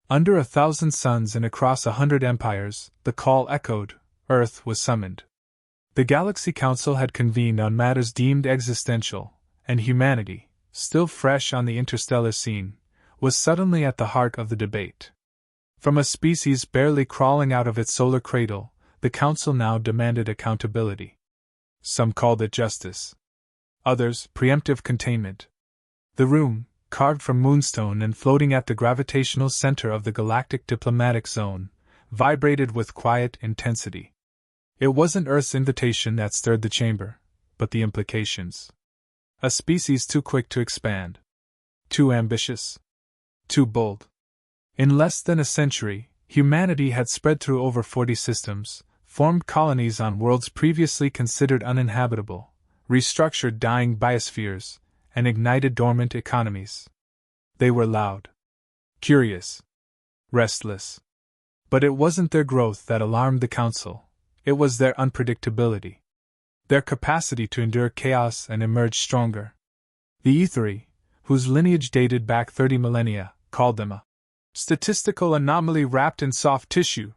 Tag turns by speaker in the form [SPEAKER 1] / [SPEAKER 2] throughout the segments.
[SPEAKER 1] Under 1,000 suns and across 100 empires, the call echoed. Earth was summoned. The Galaxy Council had convened on matters deemed existential, and humanity, still fresh on the interstellar scene, was suddenly at the heart of the debate. From a species barely crawling out of its solar cradle, the Council now demanded accountability. Some called it justice. Others, preemptive containment. The room, carved from moonstone and floating at the gravitational center of the galactic diplomatic zone, vibrated with quiet intensity. It wasn't Earth's invitation that stirred the chamber, but the implications. A species too quick to expand. Too ambitious. Too bold. In less than a century, humanity had spread through over 40 systems, formed colonies on worlds previously considered uninhabitable, restructured dying biospheres, and ignited dormant economies. They were loud. Curious. Restless. But it wasn't their growth that alarmed the Council. It was their unpredictability. Their capacity to endure chaos and emerge stronger. The Aetheri, whose lineage dated back 30 millennia, called them a statistical anomaly wrapped in soft tissue.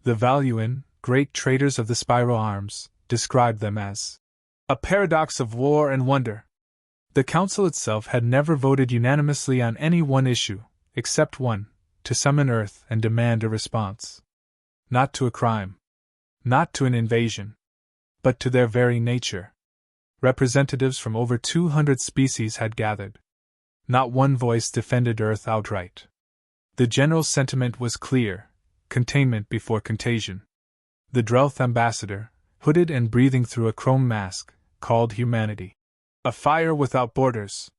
[SPEAKER 1] The Valuan, great traders of the spiral arms, described them as a paradox of war and wonder. The Council itself had never voted unanimously on any one issue, except one, to summon Earth and demand a response. Not to a crime. Not to an invasion. But to their very nature. Representatives from over 200 species had gathered. Not one voice defended Earth outright. The general sentiment was clear: containment before contagion. The Drelth ambassador, hooded and breathing through a chrome mask, called humanity a fire without borders.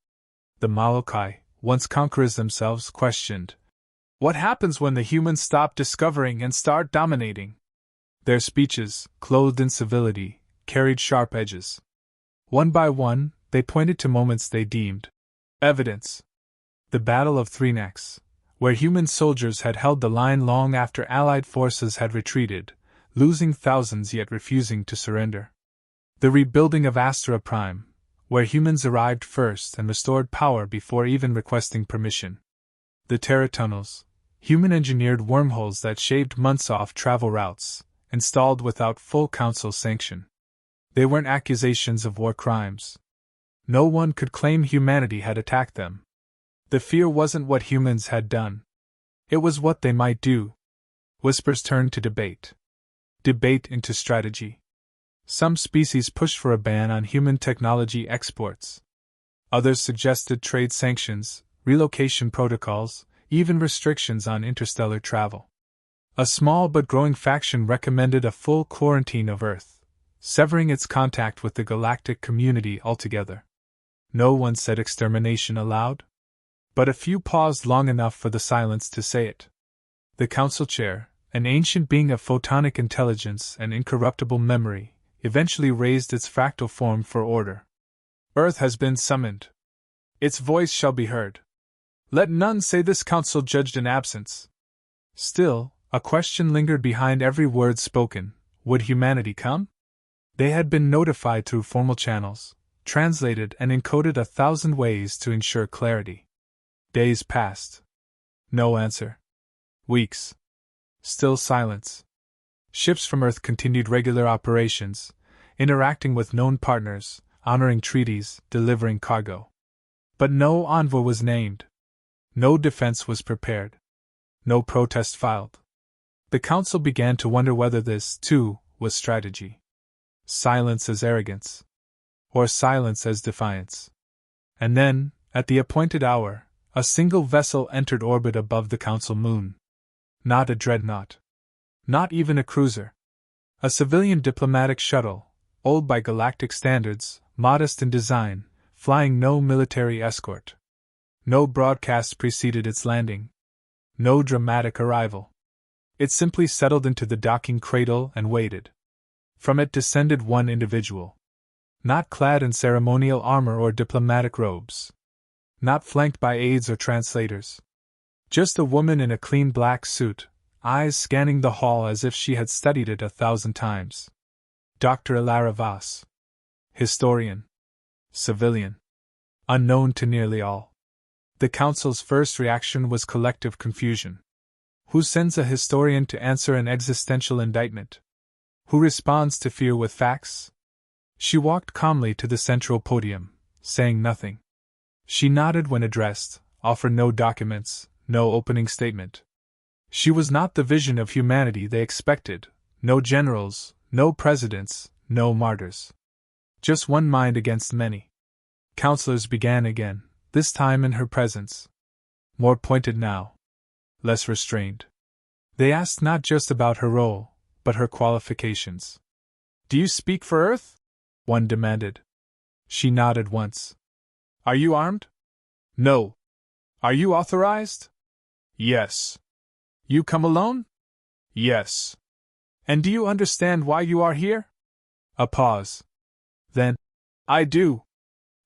[SPEAKER 1] The Molokai, once conquerors themselves, questioned, what happens when the humans stop discovering and start dominating? Their speeches, clothed in civility, carried sharp edges. One by one, they pointed to moments they deemed evidence. The Battle of Three Necks, where human soldiers had held the line long after Allied forces had retreated, losing thousands yet refusing to surrender. The rebuilding of Astra Prime, where humans arrived first and restored power before even requesting permission. The Terra Tunnels, human-engineered wormholes that shaved months off travel routes, installed without full Council sanction. They weren't accusations of war crimes. No one could claim humanity had attacked them. The fear wasn't what humans had done. It was what they might do. Whispers turned to debate. Debate into strategy. Some species pushed for a ban on human technology exports. Others suggested trade sanctions, relocation protocols, even restrictions on interstellar travel. A small but growing faction recommended a full quarantine of Earth, severing its contact with the galactic community altogether. No one said extermination aloud, but a few paused long enough for the silence to say it. The Council chair, an ancient being of photonic intelligence and incorruptible memory, eventually raised its fractal form for order. Earth has been summoned. Its voice shall be heard. Let none say this Council judged in absence. Still, a question lingered behind every word spoken. Would humanity come? They had been notified through formal channels, translated and encoded 1,000 ways to ensure clarity. Days passed. No answer. Weeks. Still silence. Ships from Earth continued regular operations, interacting with known partners, honoring treaties, delivering cargo. But no envoy was named. No defense was prepared. No protest filed. The Council began to wonder whether this, too, was strategy. Silence as arrogance. Or silence as defiance. And then, at the appointed hour, a single vessel entered orbit above the Council moon. Not a dreadnought. Not even a cruiser. A civilian diplomatic shuttle, old by galactic standards, modest in design, flying no military escort. No broadcast preceded its landing. No dramatic arrival. It simply settled into the docking cradle and waited. From it descended one individual. Not clad in ceremonial armor or diplomatic robes. Not flanked by aides or translators. Just a woman in a clean black suit, eyes scanning the hall as if she had studied it 1,000 times. Dr. Ilara Voss. Historian. Civilian. Unknown to nearly all. The Council's first reaction was collective confusion. Who sends a historian to answer an existential indictment? Who responds to fear with facts? She walked calmly to the central podium, saying nothing. She nodded when addressed, offered no documents, no opening statement. She was not the vision of humanity they expected, no generals, no presidents, no martyrs. Just one mind against many. Counselors began again, this time in her presence. More pointed now. Less restrained. They asked not just about her role, but her qualifications. Do you speak for Earth? One demanded. She nodded once. Are you armed? No. Are you authorized? Yes. You come alone? Yes. And do you understand why you are here? A pause. Then, I do.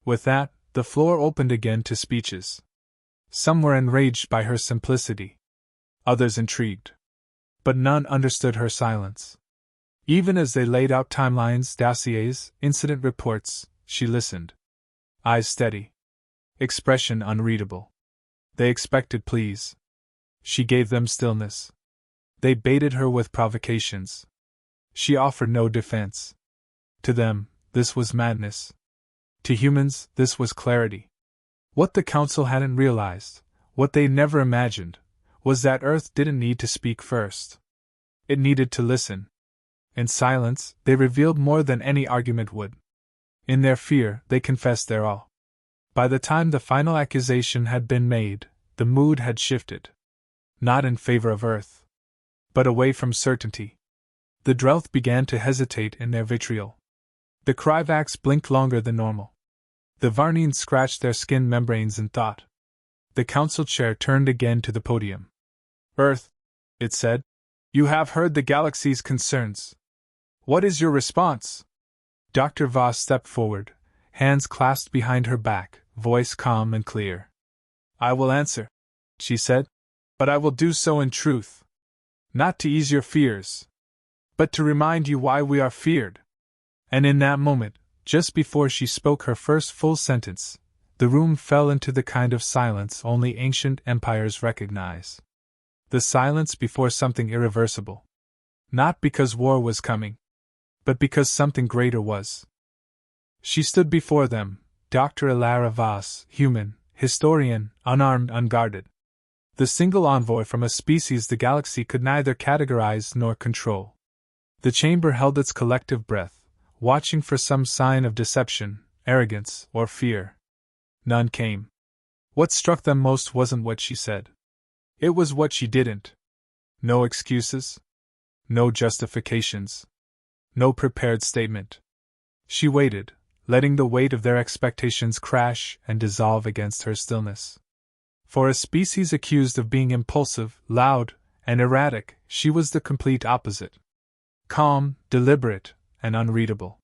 [SPEAKER 1] With that, the floor opened again to speeches. Some were enraged by her simplicity. Others intrigued. But none understood her silence. Even as they laid out timelines, dossiers, incident reports, she listened. Eyes steady. Expression unreadable. They expected pleas. She gave them stillness. They baited her with provocations. She offered no defense. To them, this was madness. To humans, this was clarity. What the council hadn't realized, what they never imagined, was that Earth didn't need to speak first. It needed to listen. In silence, they revealed more than any argument would. In their fear, they confessed their awe. By the time the final accusation had been made, the mood had shifted. Not in favor of Earth, but away from certainty. The Drelth began to hesitate in their vitriol. The Kryvax blinked longer than normal. The Varnines scratched their skin membranes in thought. The council chair turned again to the podium. Earth, it said, you have heard the galaxy's concerns. What is your response? Dr. Voss stepped forward, hands clasped behind her back, voice calm and clear. I will answer, she said, but I will do so in truth. Not to ease your fears, but to remind you why we are feared. And in that moment, just before she spoke her first full sentence, the room fell into the kind of silence only ancient empires recognize. The silence before something irreversible. Not because war was coming, but because something greater was. She stood before them, Dr. Ilara Voss, human, historian, unarmed, unguarded. The single envoy from a species the galaxy could neither categorize nor control. The chamber held its collective breath, watching for some sign of deception, arrogance, or fear. None came. What struck them most wasn't what she said. It was what she didn't. No excuses. No justifications. No prepared statement. She waited, letting the weight of their expectations crash and dissolve against her stillness. For a species accused of being impulsive, loud, and erratic, she was the complete opposite. Calm, deliberate, and unreadable.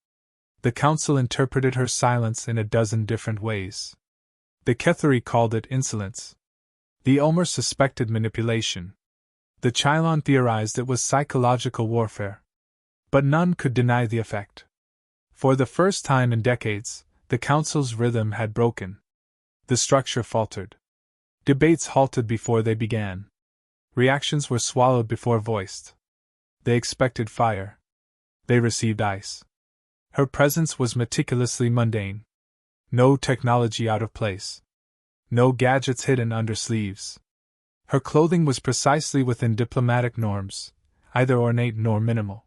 [SPEAKER 1] The council interpreted her silence in a dozen different ways. The Ketheri called it insolence. The Omer suspected manipulation. The Chylon theorized it was psychological warfare. But none could deny the effect. For the first time in decades, the council's rhythm had broken. The structure faltered. Debates halted before they began. Reactions were swallowed before voiced. They expected fire. They received ice. Her presence was meticulously mundane. No technology out of place. No gadgets hidden under sleeves. Her clothing was precisely within diplomatic norms, either ornate nor minimal.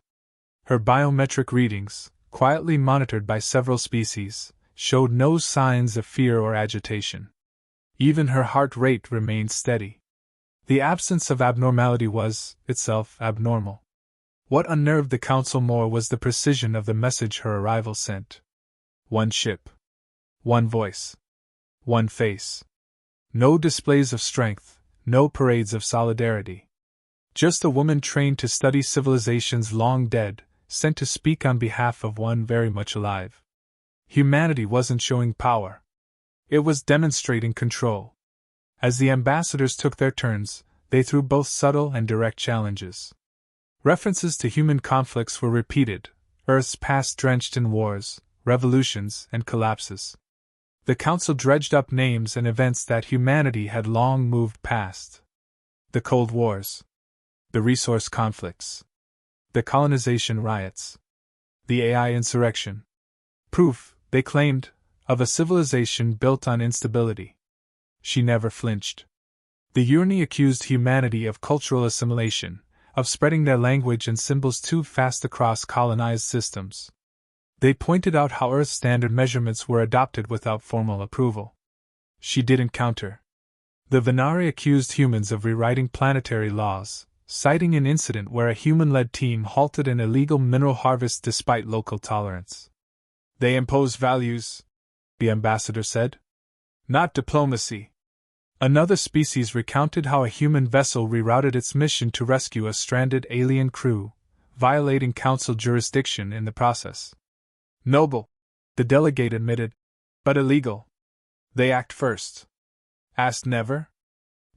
[SPEAKER 1] Her biometric readings, quietly monitored by several species, showed no signs of fear or agitation. Even her heart rate remained steady. The absence of abnormality was, itself, abnormal. What unnerved the council more was the precision of the message her arrival sent. One ship. One voice. One face. No displays of strength, no parades of solidarity. Just a woman trained to study civilizations long dead, sent to speak on behalf of one very much alive. Humanity wasn't showing power. It was demonstrating control. As the ambassadors took their turns, they threw both subtle and direct challenges. References to human conflicts were repeated, Earth's past drenched in wars, revolutions, and collapses. The council dredged up names and events that humanity had long moved past. The Cold Wars. The resource conflicts. The colonization riots. The AI insurrection. Proof, they claimed, of a civilization built on instability. She never flinched. The Urni accused humanity of cultural assimilation, of spreading their language and symbols too fast across colonized systems. They pointed out how Earth's standard measurements were adopted without formal approval. She didn't counter. The Venari accused humans of rewriting planetary laws, citing an incident where a human-led team halted an illegal mineral harvest despite local tolerance. They impose values, the ambassador said. Not diplomacy. Another species recounted how a human vessel rerouted its mission to rescue a stranded alien crew, violating council jurisdiction in the process. Noble, the delegate admitted, but illegal. They act first. Asked never?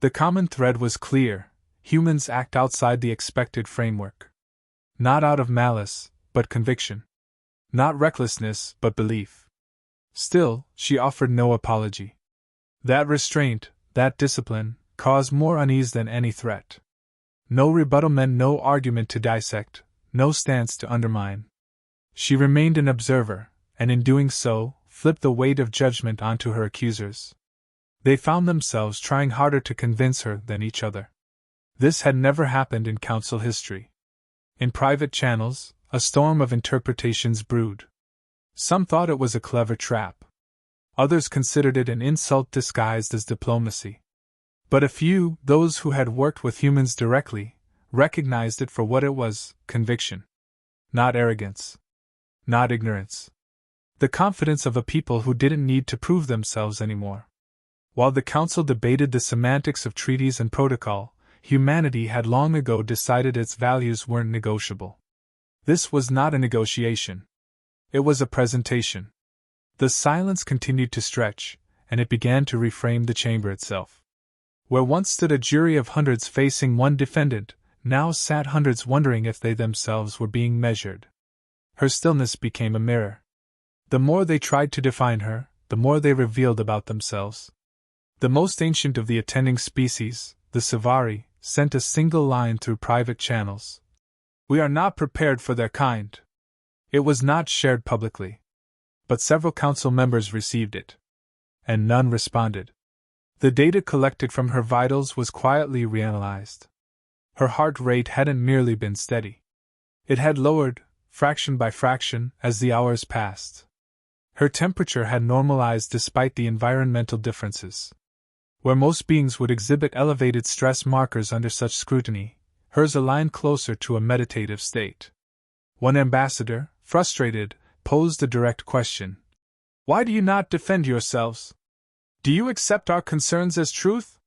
[SPEAKER 1] The common thread was clear: humans act outside the expected framework. Not out of malice, but conviction. Not recklessness, but belief. Still, she offered no apology. That restraint, that discipline, caused more unease than any threat. No rebuttal meant no argument to dissect, no stance to undermine. She remained an observer, and in doing so, flipped the weight of judgment onto her accusers. They found themselves trying harder to convince her than each other. This had never happened in council history. In private channels, a storm of interpretations brewed. Some thought it was a clever trap. Others considered it an insult disguised as diplomacy. But a few, those who had worked with humans directly, recognized it for what it was: conviction. Not arrogance. Not ignorance. The confidence of a people who didn't need to prove themselves anymore. While the council debated the semantics of treaties and protocol, humanity had long ago decided its values weren't negotiable. This was not a negotiation. It was a presentation. The silence continued to stretch, and it began to reframe the chamber itself. Where once stood a jury of hundreds facing one defendant, now sat hundreds wondering if they themselves were being measured. Her stillness became a mirror. The more they tried to define her, the more they revealed about themselves. The most ancient of the attending species, the Savari, sent a single line through private channels. "We are not prepared for their kind." It was not shared publicly. But several council members received it. And none responded. The data collected from her vitals was quietly reanalyzed. Her heart rate hadn't merely been steady. It had lowered, fraction by fraction, as the hours passed. Her temperature had normalized despite the environmental differences. Where most beings would exhibit elevated stress markers under such scrutiny, hers aligned closer to a meditative state. One ambassador, frustrated, posed a direct question. "Why do you not defend yourselves? Do you accept our concerns as truth?"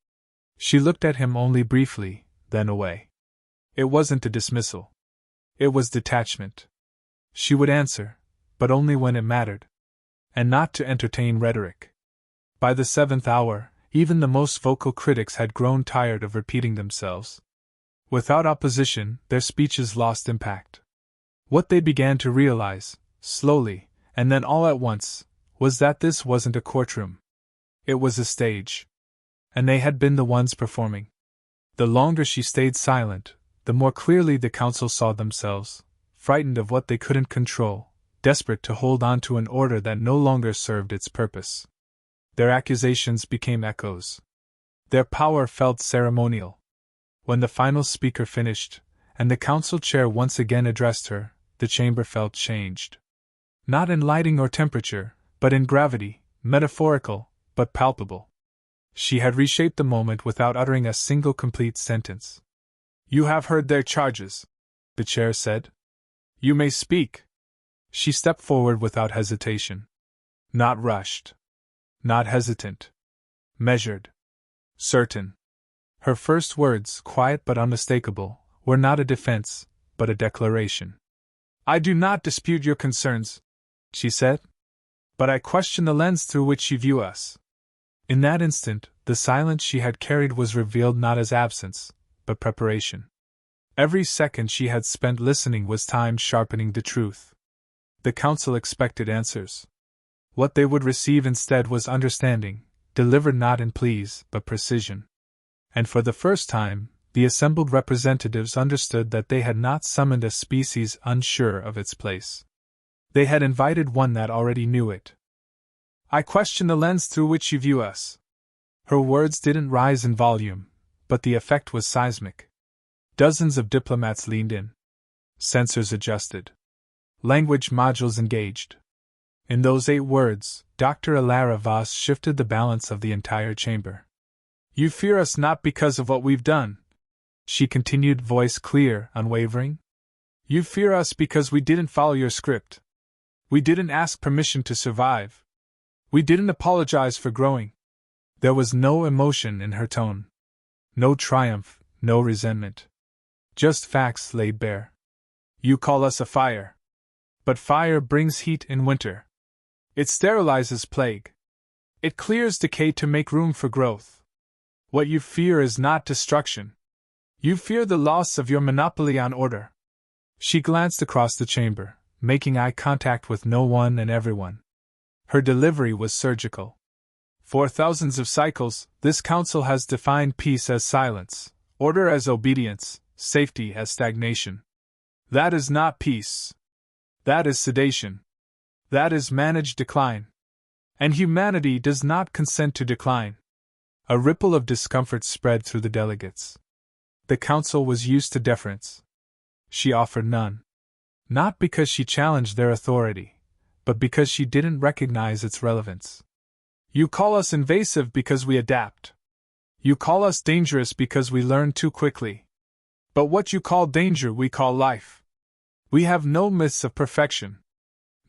[SPEAKER 1] She looked at him only briefly, then away. It wasn't a dismissal. It was detachment. She would answer, but only when it mattered. And not to entertain rhetoric. By the 7th hour, even the most vocal critics had grown tired of repeating themselves. Without opposition, their speeches lost impact. What they began to realize, slowly, and then all at once, was that this wasn't a courtroom. It was a stage. And they had been the ones performing. The longer she stayed silent, the more clearly the council saw themselves, frightened of what they couldn't control, desperate to hold on to an order that no longer served its purpose. Their accusations became echoes. Their power felt ceremonial. When the final speaker finished, and the council chair once again addressed her, the chamber felt changed. Not in lighting or temperature, but in gravity, metaphorical, but palpable. She had reshaped the moment without uttering a single complete sentence. "You have heard their charges," the chair said. "You may speak." She stepped forward without hesitation. Not rushed. Not hesitant. Measured. Certain. Her first words, quiet but unmistakable, were not a defense, but a declaration. "I do not dispute your concerns," she said. "But I question the lens through which you view us." In that instant, the silence she had carried was revealed not as absence, but preparation. Every second she had spent listening was time sharpening the truth. The council expected answers. What they would receive instead was understanding, delivered not in pleas, but precision. And for the first time, The assembled representatives understood that they had not summoned a species unsure of its place. They had invited one that already knew it. I question the lens through which you view us. Her words didn't rise in volume, but the effect was seismic. Dozens of diplomats leaned in. Sensors adjusted. Language modules engaged. In those 8 words, Dr. Alara Voss shifted the balance of the entire chamber. You fear us not because of what we've done, she continued, voice clear, unwavering. You fear us because we didn't follow your script. We didn't ask permission to survive. We didn't apologize for growing. There was no emotion in her tone. No triumph, no resentment. Just facts laid bare. You call us a fire. But fire brings heat in winter. It sterilizes plague. It clears decay to make room for growth. What you fear is not destruction. You fear the loss of your monopoly on order. She glanced across the chamber, making eye contact with no one and everyone. Her delivery was surgical. For thousands of cycles, this council has defined peace as silence, order as obedience, safety as stagnation. That is not peace. That is sedation. That is managed decline. And humanity does not consent to decline. A ripple of discomfort spread through the delegates. The council was used to deference. She offered none. Not because she challenged their authority, but because she didn't recognize its relevance. You call us invasive because we adapt. You call us dangerous because we learn too quickly. But what you call danger we call life. We have no myths of perfection.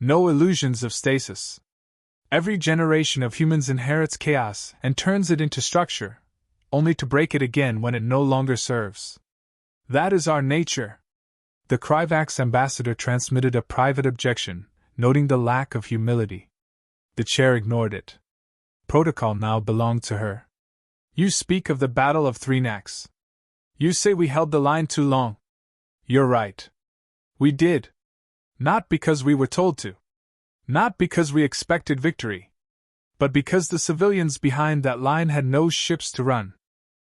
[SPEAKER 1] No illusions of stasis. Every generation of humans inherits chaos and turns it into structure, only to break it again when it no longer serves. That is our nature. The Kryvax ambassador transmitted a private objection, noting the lack of humility. The chair ignored it. Protocol now belonged to her. You speak of the Battle of Three Necks. You say we held the line too long. You're right. We did. Not because we were told to. Not because we expected victory. But because the civilians behind that line had no ships to run.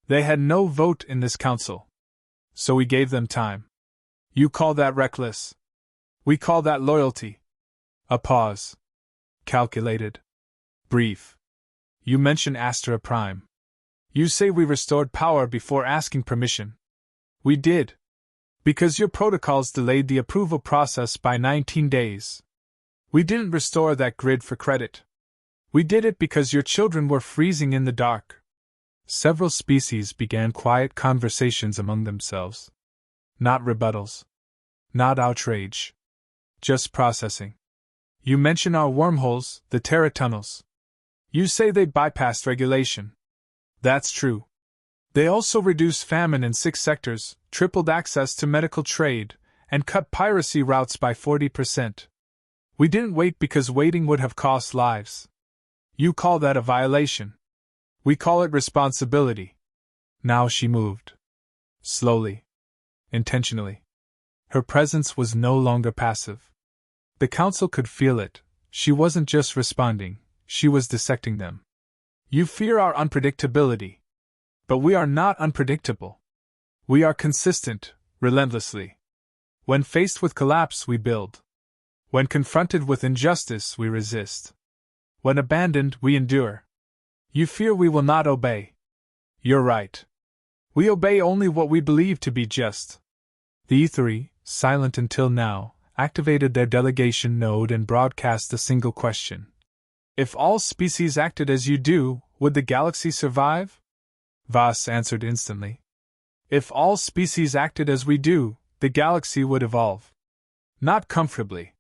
[SPEAKER 1] They had no vote in this council. So we gave them time. You call that reckless. We call that loyalty. A pause. Calculated. Brief. You mention Astra Prime. You say we restored power before asking permission. We did. Because your protocols delayed the approval process by 19 days. We didn't restore that grid for credit. We did it because your children were freezing in the dark. Several species began quiet conversations among themselves. Not rebuttals. Not outrage. Just processing. You mention our wormholes, the Terra tunnels. You say they bypassed regulation. That's true. They also reduced famine in 6 sectors, tripled access to medical trade, and cut piracy routes by 40%. We didn't wait because waiting would have cost lives. You call that a violation. We call it responsibility. Now she moved. Slowly. Intentionally. Her presence was no longer passive. The council could feel it. She wasn't just responding, she was dissecting them. You fear our unpredictability. But we are not unpredictable. We are consistent, relentlessly. When faced with collapse, we build. When confronted with injustice, we resist. When abandoned, we endure. You fear we will not obey. You're right. We obey only what we believe to be just. The E3, silent until now, activated their delegation node and broadcast a single question. If all species acted as you do, would the galaxy survive? Voss answered instantly. If all species acted as we do, the galaxy would evolve. Not comfortably.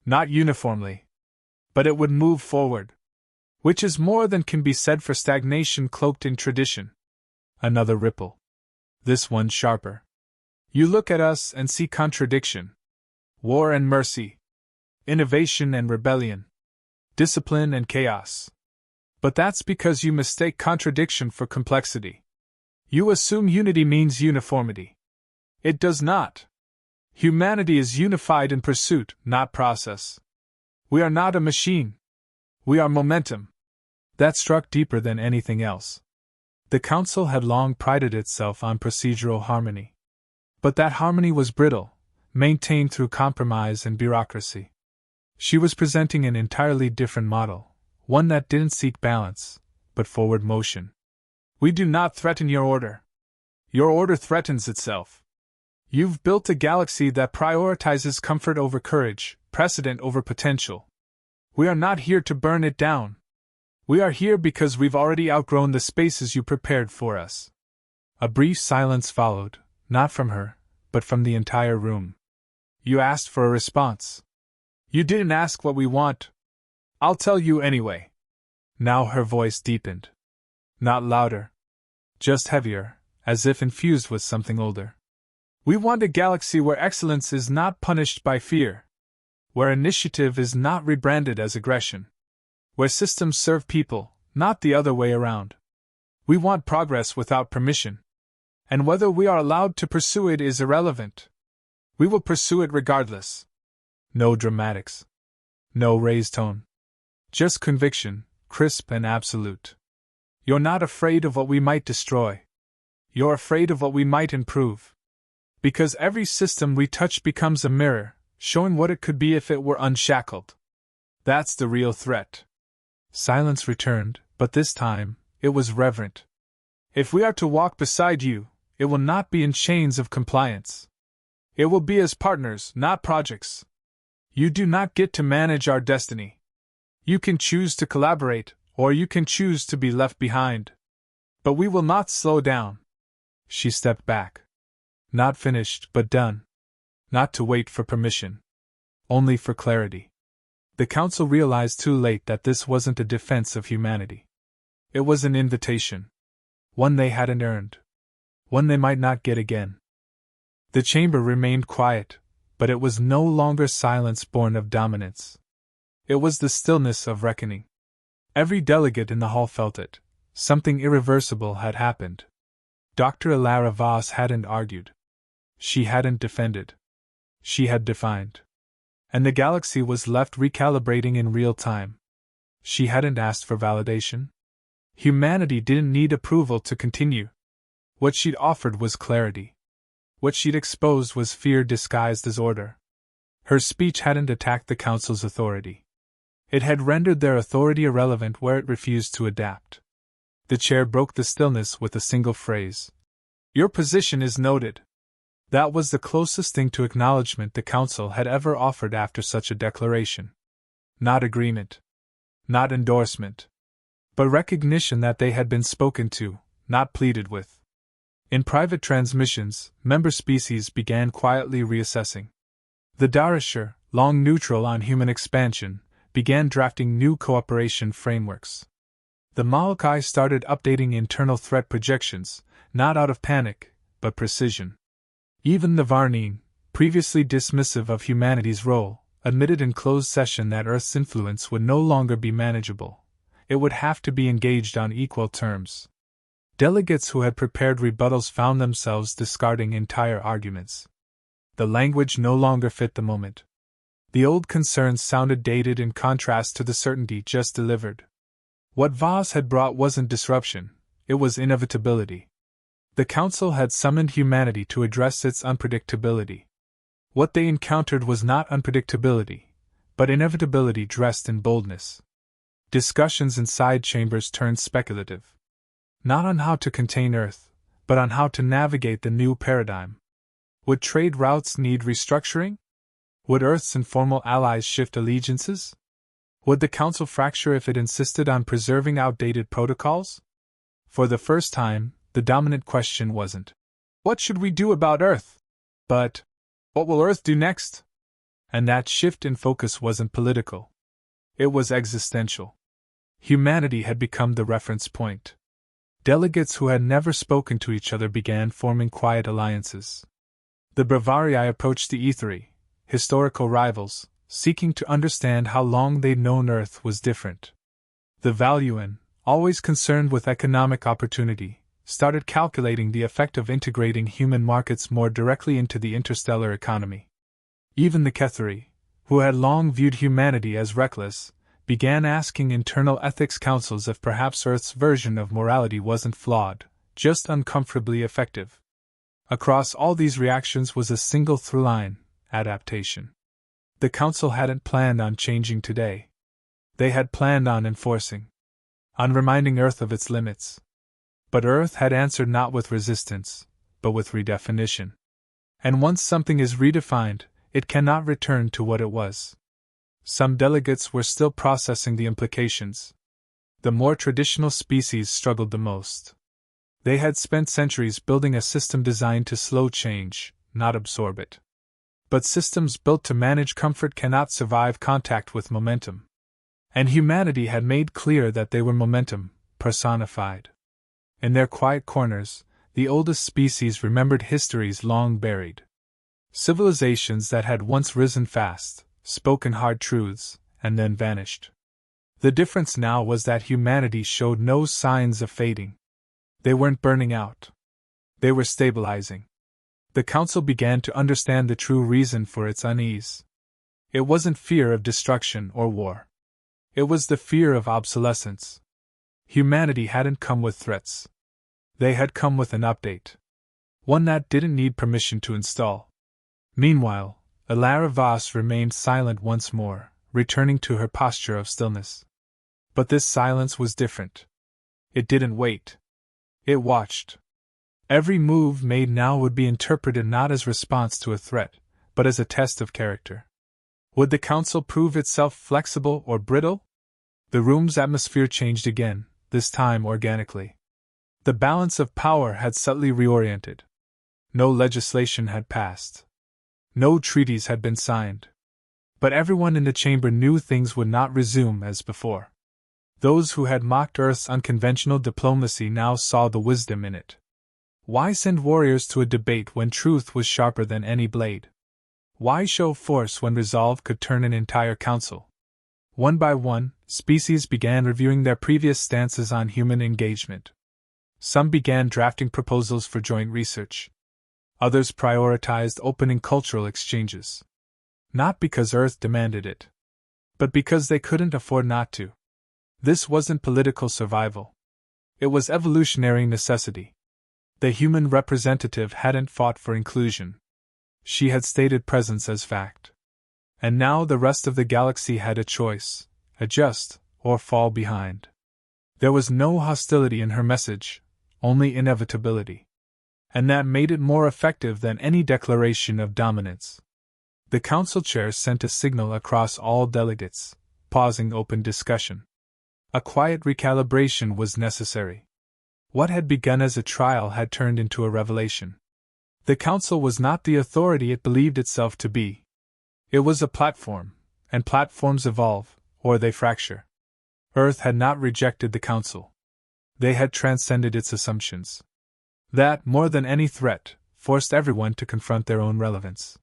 [SPEAKER 1] Not uniformly. But it would move forward. Which is more than can be said for stagnation cloaked in tradition. Another ripple. This one sharper. You look at us and see contradiction. War and mercy. Innovation and rebellion. Discipline and chaos. But that's because you mistake contradiction for complexity. You assume unity means uniformity. It does not. Humanity is unified in pursuit, not process. We are not a machine. We are momentum. That struck deeper than anything else. The Council had long prided itself on procedural harmony. But that harmony was brittle, maintained through compromise and bureaucracy. She was presenting an entirely different model, one that didn't seek balance, but forward motion. We do not threaten your order. Your order threatens itself. You've built a galaxy that prioritizes comfort over courage, precedent over potential. We are not here to burn it down. We are here because we've already outgrown the spaces you prepared for us. A brief silence followed, not from her, but from the entire room. You asked for a response. You didn't ask what we want. I'll tell you anyway. Now her voice deepened. Not louder. Just heavier, as if infused with something older. We want a galaxy where excellence is not punished by fear. Where initiative is not rebranded as aggression. Where systems serve people, not the other way around. We want progress without permission. And whether we are allowed to pursue it is irrelevant. We will pursue it regardless. No dramatics. No raised tone. Just conviction, crisp and absolute. You're not afraid of what we might destroy. You're afraid of what we might improve. Because every system we touch becomes a mirror, showing what it could be if it were unshackled. That's the real threat. Silence returned, but this time, it was reverent. If we are to walk beside you, it will not be in chains of compliance. It will be as partners, not projects. You do not get to manage our destiny. You can choose to collaborate, or you can choose to be left behind. But we will not slow down. She stepped back. Not finished, but done. Not to wait for permission. Only for clarity. The Council realized too late that this wasn't a defense of humanity. It was an invitation. One they hadn't earned. One they might not get again. The chamber remained quiet, but it was no longer silence born of dominance. It was the stillness of reckoning. Every delegate in the hall felt it. Something irreversible had happened. Dr. Ilara Voss hadn't argued. She hadn't defended. She had defined. And the galaxy was left recalibrating in real time. She hadn't asked for validation. Humanity didn't need approval to continue. What she'd offered was clarity. What she'd exposed was fear disguised as order. Her speech hadn't attacked the Council's authority. It had rendered their authority irrelevant where it refused to adapt. The chair broke the stillness with a single phrase. Your position is noted. That was the closest thing to acknowledgement the Council had ever offered after such a declaration. Not agreement. Not endorsement. But recognition that they had been spoken to, not pleaded with. In private transmissions, member species began quietly reassessing. The Darashir, long neutral on human expansion, began drafting new cooperation frameworks. The Molokai started updating internal threat projections, not out of panic, but precision. Even the Varneen, previously dismissive of humanity's role, admitted in closed session that Earth's influence would no longer be manageable. It would have to be engaged on equal terms. Delegates who had prepared rebuttals found themselves discarding entire arguments. The language no longer fit the moment. The old concerns sounded dated in contrast to the certainty just delivered. What Voss had brought wasn't disruption, it was inevitability. The Council had summoned humanity to address its unpredictability. What they encountered was not unpredictability, but inevitability dressed in boldness. Discussions inside chambers turned speculative. Not on how to contain Earth, but on how to navigate the new paradigm. Would trade routes need restructuring? Would Earth's informal allies shift allegiances? Would the Council fracture if it insisted on preserving outdated protocols? For the first time, the dominant question wasn't, what should we do about Earth? But, what will Earth do next? And that shift in focus wasn't political. It was existential. Humanity had become the reference point. Delegates who had never spoken to each other began forming quiet alliances. The Bravarii approached the Aetheri, historical rivals, seeking to understand how long they'd known Earth was different. The Valuan, always concerned with economic opportunity, started calculating the effect of integrating human markets more directly into the interstellar economy. Even the Ketheri, who had long viewed humanity as reckless, began asking internal ethics councils if perhaps Earth's version of morality wasn't flawed, just uncomfortably effective. Across all these reactions was a single through line: adaptation. The council hadn't planned on changing today. They had planned on enforcing, on reminding Earth of its limits. But Earth had answered not with resistance, but with redefinition. And once something is redefined, it cannot return to what it was. Some delegates were still processing the implications. The more traditional species struggled the most. They had spent centuries building a system designed to slow change, not absorb it. But systems built to manage comfort cannot survive contact with momentum. And humanity had made clear that they were momentum, personified. In their quiet corners, the oldest species remembered histories long buried. Civilizations that had once risen fast, spoken hard truths, and then vanished. The difference now was that humanity showed no signs of fading. They weren't burning out. They were stabilizing. The council began to understand the true reason for its unease. It wasn't fear of destruction or war. It was the fear of obsolescence. Humanity hadn't come with threats. They had come with an update. One that didn't need permission to install. Meanwhile, Elara Vos remained silent once more, returning to her posture of stillness. But this silence was different. It didn't wait. It watched. Every move made now would be interpreted not as response to a threat, but as a test of character. Would the council prove itself flexible or brittle? The room's atmosphere changed again, this time organically. The balance of power had subtly reoriented. No legislation had passed. No treaties had been signed. But everyone in the chamber knew things would not resume as before. Those who had mocked Earth's unconventional diplomacy now saw the wisdom in it. Why send warriors to a debate when truth was sharper than any blade? Why show force when resolve could turn an entire council? One by one, species began reviewing their previous stances on human engagement. Some began drafting proposals for joint research. Others prioritized opening cultural exchanges. Not because Earth demanded it, but because they couldn't afford not to. This wasn't political survival. It was evolutionary necessity. The human representative hadn't fought for inclusion. She had stated presence as fact. And now the rest of the galaxy had a choice: adjust or fall behind. There was no hostility in her message, only inevitability. And that made it more effective than any declaration of dominance. The council chair sent a signal across all delegates, pausing open discussion. A quiet recalibration was necessary. What had begun as a trial had turned into a revelation. The council was not the authority it believed itself to be. It was a platform, and platforms evolve, or they fracture. Earth had not rejected the council. They had transcended its assumptions. That, more than any threat, forced everyone to confront their own relevance.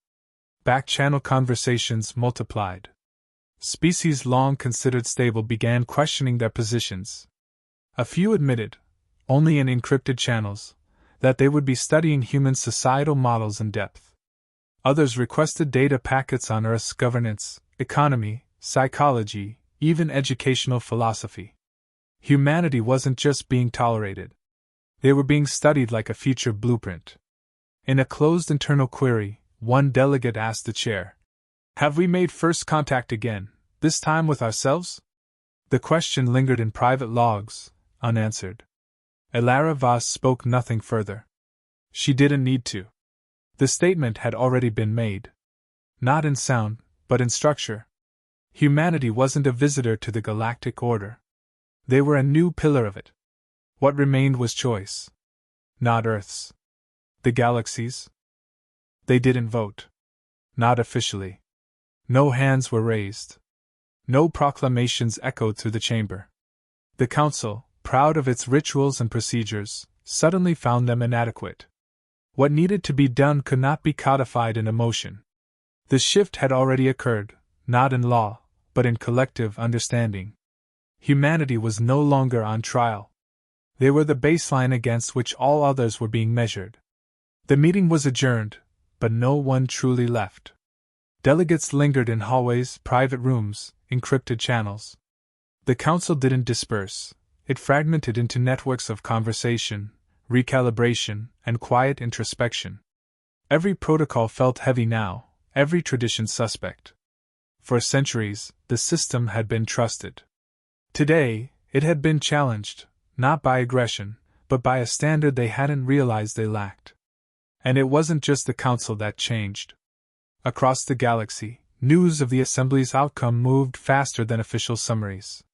[SPEAKER 1] Back-channel conversations multiplied. Species long considered stable began questioning their positions. A few admitted, only in encrypted channels, that they would be studying human societal models in depth. Others requested data packets on Earth's governance, economy, psychology, even educational philosophy. Humanity wasn't just being tolerated. They were being studied like a future blueprint. In a closed internal query, one delegate asked the chair, "Have we made first contact again, this time with ourselves?" The question lingered in private logs, unanswered. Elara Vos spoke nothing further. She didn't need to. The statement had already been made. Not in sound, but in structure. Humanity wasn't a visitor to the galactic order. They were a new pillar of it. What remained was choice. Not Earth's. The galaxy's. They didn't vote. Not officially. No hands were raised. No proclamations echoed through the chamber. The council, proud of its rituals and procedures, suddenly found them inadequate. What needed to be done could not be codified in emotion. The shift had already occurred, not in law, but in collective understanding. Humanity was no longer on trial. They were the baseline against which all others were being measured. The meeting was adjourned, but no one truly left. Delegates lingered in hallways, private rooms, encrypted channels. The council didn't disperse, it fragmented into networks of conversation, recalibration, and quiet introspection. Every protocol felt heavy now, every tradition suspect. For centuries, the system had been trusted. Today, it had been challenged, not by aggression, but by a standard they hadn't realized they lacked. And it wasn't just the council that changed. Across the galaxy, news of the assembly's outcome moved faster than official summaries.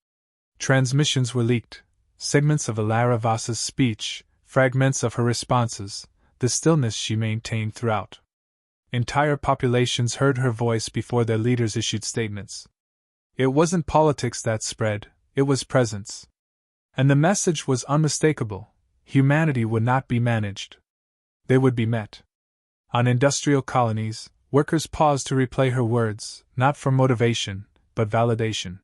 [SPEAKER 1] Transmissions were leaked, segments of Alara Vasa's speech, fragments of her responses, the stillness she maintained throughout. Entire populations heard her voice before their leaders issued statements. It wasn't politics that spread, it was presence. And the message was unmistakable: humanity would not be managed. They would be met. On industrial colonies, workers paused to replay her words, not for motivation, but validation.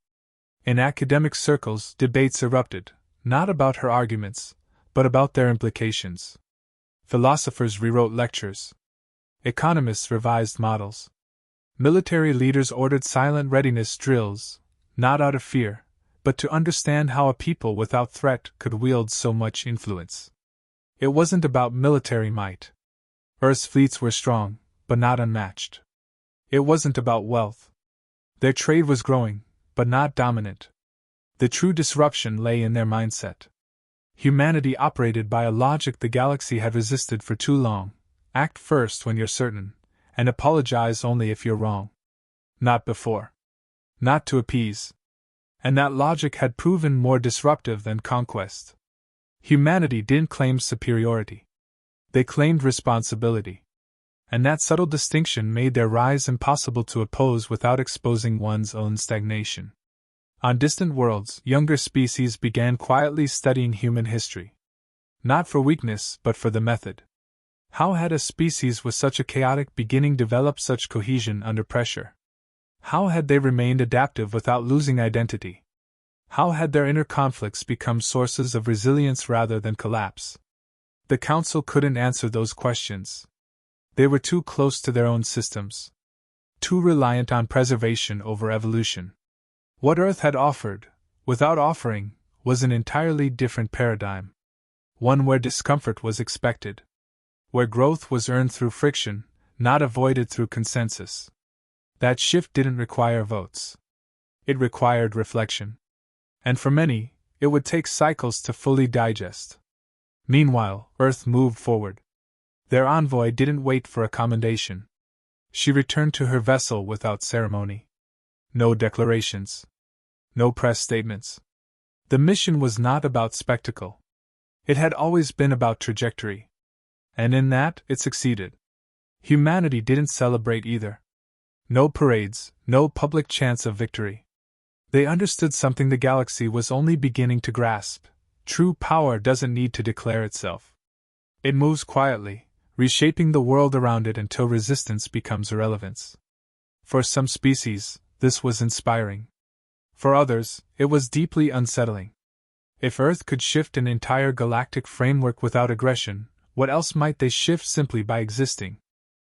[SPEAKER 1] In academic circles, debates erupted, not about her arguments, but about their implications. Philosophers rewrote lectures. Economists revised models. Military leaders ordered silent readiness drills, not out of fear, but to understand how a people without threat could wield so much influence. It wasn't about military might. Earth's fleets were strong, but not unmatched. It wasn't about wealth. Their trade was growing, but not dominant. The true disruption lay in their mindset. Humanity operated by a logic the galaxy had resisted for too long: act first when you're certain, and apologize only if you're wrong. Not before. Not to appease. And that logic had proven more disruptive than conquest. Humanity didn't claim superiority. They claimed responsibility. And that subtle distinction made their rise impossible to oppose without exposing one's own stagnation. On distant worlds, younger species began quietly studying human history. Not for weakness, but for the method. How had a species with such a chaotic beginning developed such cohesion under pressure? How had they remained adaptive without losing identity? How had their inner conflicts become sources of resilience rather than collapse? The Council couldn't answer those questions. They were too close to their own systems. Too reliant on preservation over evolution. What Earth had offered, without offering, was an entirely different paradigm. One where discomfort was expected. Where growth was earned through friction, not avoided through consensus. That shift didn't require votes. It required reflection. And for many, it would take cycles to fully digest. Meanwhile, Earth moved forward. Their envoy didn't wait for a commendation. She returned to her vessel without ceremony. No declarations. No press statements. The mission was not about spectacle. It had always been about trajectory. And in that, it succeeded. Humanity didn't celebrate either. No parades, no public chants of victory. They understood something the galaxy was only beginning to grasp: true power doesn't need to declare itself. It moves quietly, reshaping the world around it until resistance becomes irrelevance. For some species, this was inspiring. For others, it was deeply unsettling. If Earth could shift an entire galactic framework without aggression, what else might they shift simply by existing?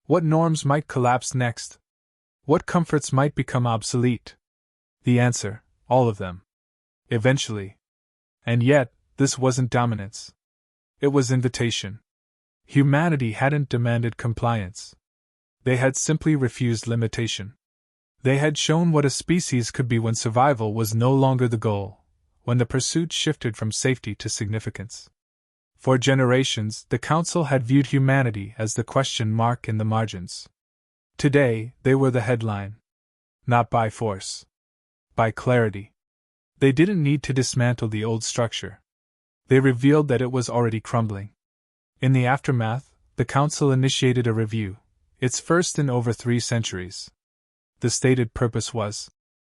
[SPEAKER 1] What norms might collapse next? What comforts might become obsolete? The answer: all of them. Eventually. And yet, this wasn't dominance. It was invitation. Humanity hadn't demanded compliance. They had simply refused limitation. They had shown what a species could be when survival was no longer the goal, when the pursuit shifted from safety to significance. For generations, the Council had viewed humanity as the question mark in the margins. Today, they were the headline. Not by force. By clarity. They didn't need to dismantle the old structure. They revealed that it was already crumbling. In the aftermath, the Council initiated a review, its first in over 3 centuries. The stated purpose was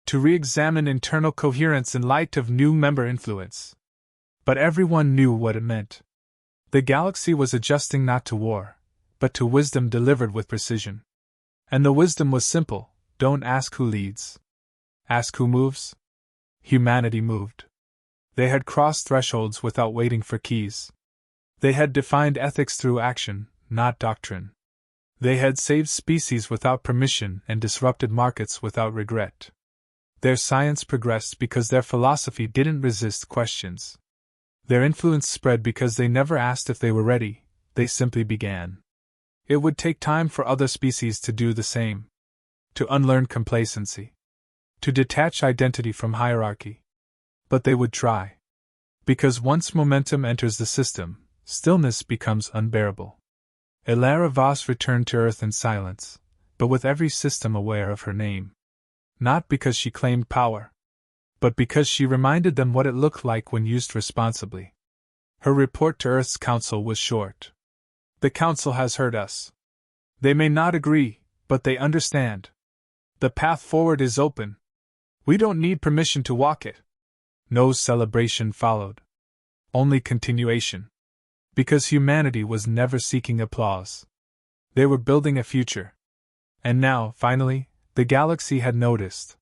[SPEAKER 1] to re-examine internal coherence in light of new member influence. But everyone knew what it meant. The galaxy was adjusting not to war, but to wisdom delivered with precision. And the wisdom was simple: don't ask who leads. Ask who moves. Humanity moved. They had crossed thresholds without waiting for keys. They had defined ethics through action, not doctrine. They had saved species without permission and disrupted markets without regret. Their science progressed because their philosophy didn't resist questions. Their influence spread because they never asked if they were ready, they simply began. It would take time for other species to do the same. To unlearn complacency. To detach identity from hierarchy. But they would try. Because once momentum enters the system, stillness becomes unbearable. Elara Vos returned to Earth in silence, but with every system aware of her name. Not because she claimed power, but because she reminded them what it looked like when used responsibly. Her report to Earth's Council was short. The Council has heard us. They may not agree, but they understand. The path forward is open. We don't need permission to walk it. No celebration followed. Only continuation. Because humanity was never seeking applause. They were building a future. And now, finally, the galaxy had noticed.